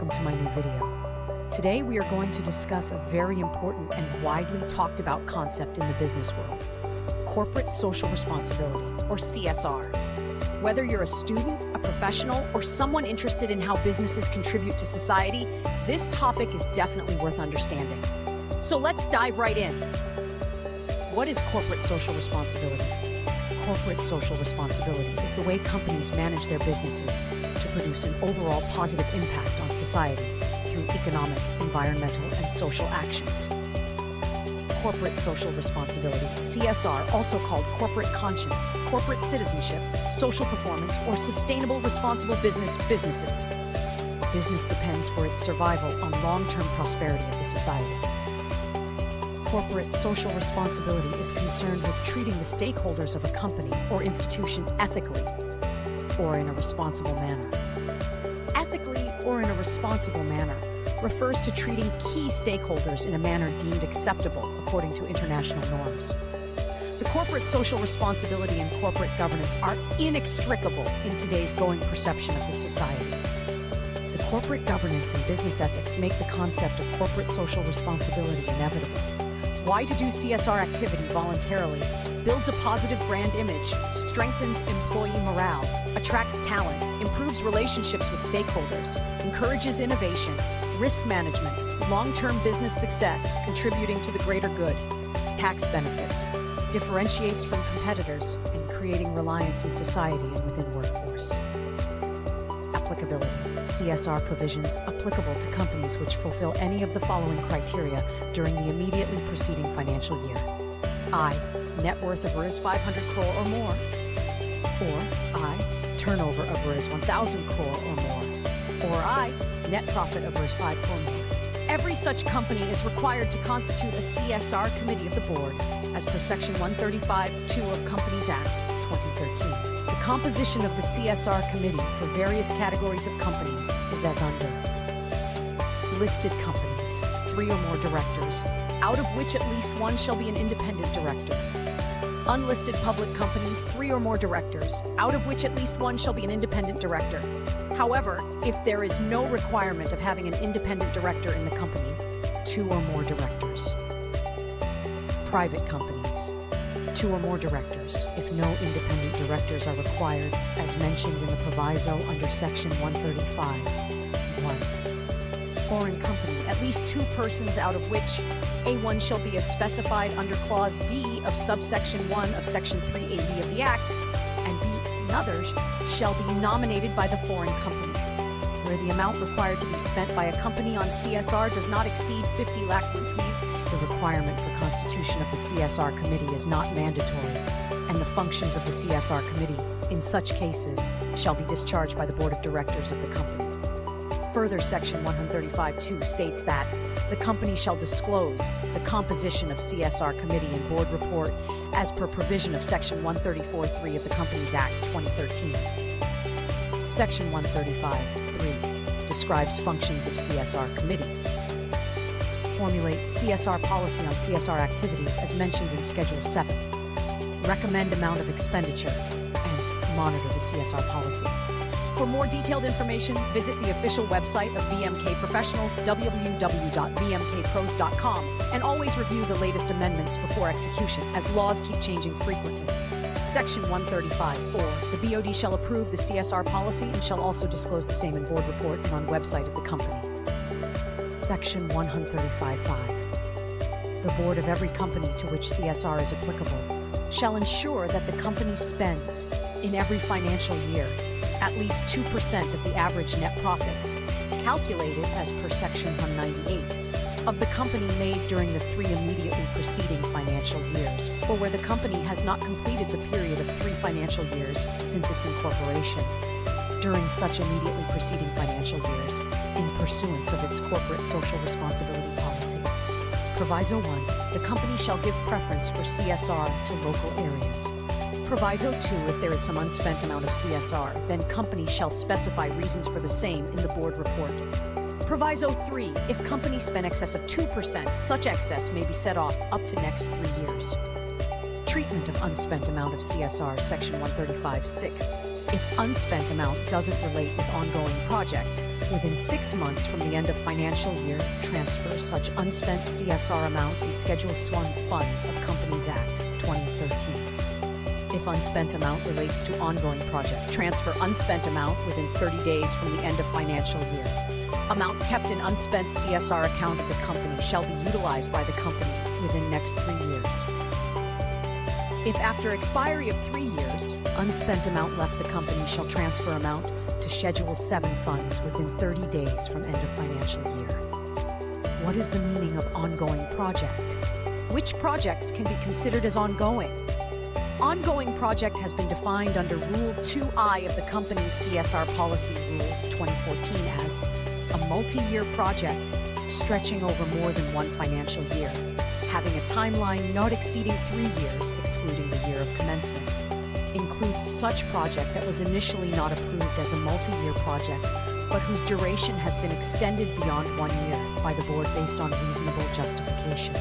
welcome to my new video. Today we are going to discuss a very important and widely talked about concept in the business world, corporate social responsibility, or CSR. Whether you're a student, a professional, or someone interested in how businesses contribute to society, this topic is definitely worth understanding. So let's dive right in. What is corporate social responsibility? Corporate social responsibility is the way companies manage their businesses to produce an overall positive impact on society through economic, environmental, and social actions. Corporate social responsibility, CSR, also called corporate conscience, corporate citizenship, social performance, or sustainable responsible businesses. Business depends for its survival on long-term prosperity of the society. Corporate social responsibility is concerned with treating the stakeholders of a company or institution ethically or in a responsible manner. Ethically or in a responsible manner refers to treating key stakeholders in a manner deemed acceptable according to international norms. The corporate social responsibility and corporate governance are inextricable in today's growing perception of the society. The corporate governance and business ethics make the concept of corporate social responsibility inevitable. Why to do CSR activity voluntarily builds a positive brand image, strengthens employee morale, attracts talent, improves relationships with stakeholders, encourages innovation, risk management, long-term business success, contributing to the greater good, tax benefits, differentiates from competitors, and creating reliance in society and within workforce. Applicability. CSR provisions applicable to companies which fulfill any of the following criteria during the immediately preceding financial year. I. Net worth of Rs 500 crore or more. Or I. Turnover of Rs 1,000 crore or more. Or I. Net profit of Rs 5 crore or more. Every such company is required to constitute a CSR committee of the board, as per Section 135(2) of Companies Act, 2013. The composition of the CSR committee for various categories of companies is as under. Listed companies, 3 or more directors, out of which at least one shall be an independent director. Unlisted public companies, 3 or more directors, out of which at least one shall be an independent director. However, if there is no requirement of having an independent director in the company, 2 or more directors. Private companies, 2 or more directors, if no independent directors are required, as mentioned in the proviso under Section 135. 1. Foreign company, at least 2 persons out of which A1 shall be as specified under Clause D of subsection 1 of Section 380 of the Act, and B, another shall be nominated by the foreign company. Where the amount required to be spent by a company on CSR does not exceed 50 lakh rupees, the requirement for constitution of the CSR committee is not mandatory, and the functions of the CSR committee, in such cases, shall be discharged by the board of directors of the company. Further, Section 135(2) states that the company shall disclose the composition of CSR committee and board report as per provision of Section 134(3) of the Companies Act, 2013. Section 135(3) describes functions of CSR committee. Formulate CSR policy on CSR activities as mentioned in Schedule 7. Recommend amount of expenditure and monitor the CSR policy. For more detailed information, visit the official website of VMK Professionals, www.vmkpros.com, and always review the latest amendments before execution, as laws keep changing frequently. Section 135(4). The BOD shall approve the CSR policy and shall also disclose the same in board report and on website of the company. Section 135(5). The board of every company to which CSR is applicable shall ensure that the company spends, in every financial year, at least 2% of the average net profits, calculated as per Section 198, of the company made during the 3 immediately preceding financial years, or where the company has not completed the period of 3 financial years since its incorporation, during such immediately preceding financial years, in pursuance of its corporate social responsibility policy. Proviso 1. The company shall give preference for CSR to local areas. Proviso 2. If there is some unspent amount of CSR, then company shall specify reasons for the same in the board report. Proviso 3. If company spend excess of 2%, such excess may be set off up to next 3 years. Treatment of unspent amount of CSR, Section 135(6). If unspent amount doesn't relate with ongoing project, Within 6 months from the end of financial year, transfer such unspent CSR amount in Schedule 1 Funds of Companies Act 2013. If unspent amount relates to ongoing project, transfer unspent amount within 30 days from the end of financial year. Amount kept in unspent CSR account of the company shall be utilized by the company within next 3 years. If after expiry of 3 years, unspent amount left the company shall transfer amount to Schedule 7 funds within 30 days from end of financial year. What is the meaning of ongoing project? Which projects can be considered as ongoing? Ongoing project has been defined under Rule 2I of the company's CSR Policy Rules 2014 as a multi-year project stretching over more than one financial year, having a timeline not exceeding 3 years, excluding the year of commencement. Includes such project that was initially not approved as a multi-year project, but whose duration has been extended beyond 1 year by the board based on reasonable justification.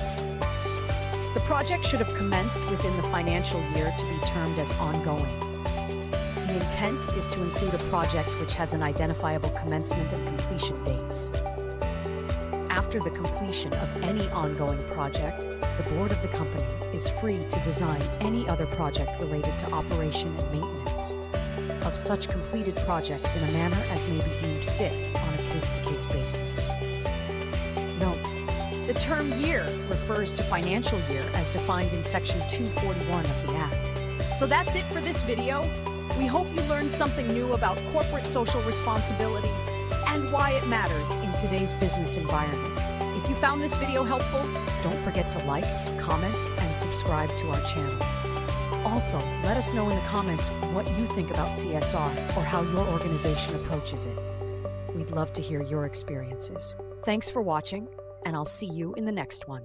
The project should have commenced within the financial year to be termed as ongoing. The intent is to include a project which has an identifiable commencement and completion dates. After the completion of any ongoing project, the board of the company is free to design any other project related to operation and maintenance of such completed projects in a manner as may be deemed fit on a case-to-case basis. Note: the term year refers to financial year as defined in Section 241 of the Act. So that's it for this video. We hope you learned something new about corporate social responsibility and why it matters in today's business environment. If you found this video helpful, don't forget to like, comment, and subscribe to our channel. Also, let us know in the comments what you think about CSR or how your organization approaches it. We'd love to hear your experiences. Thanks for watching, and I'll see you in the next one.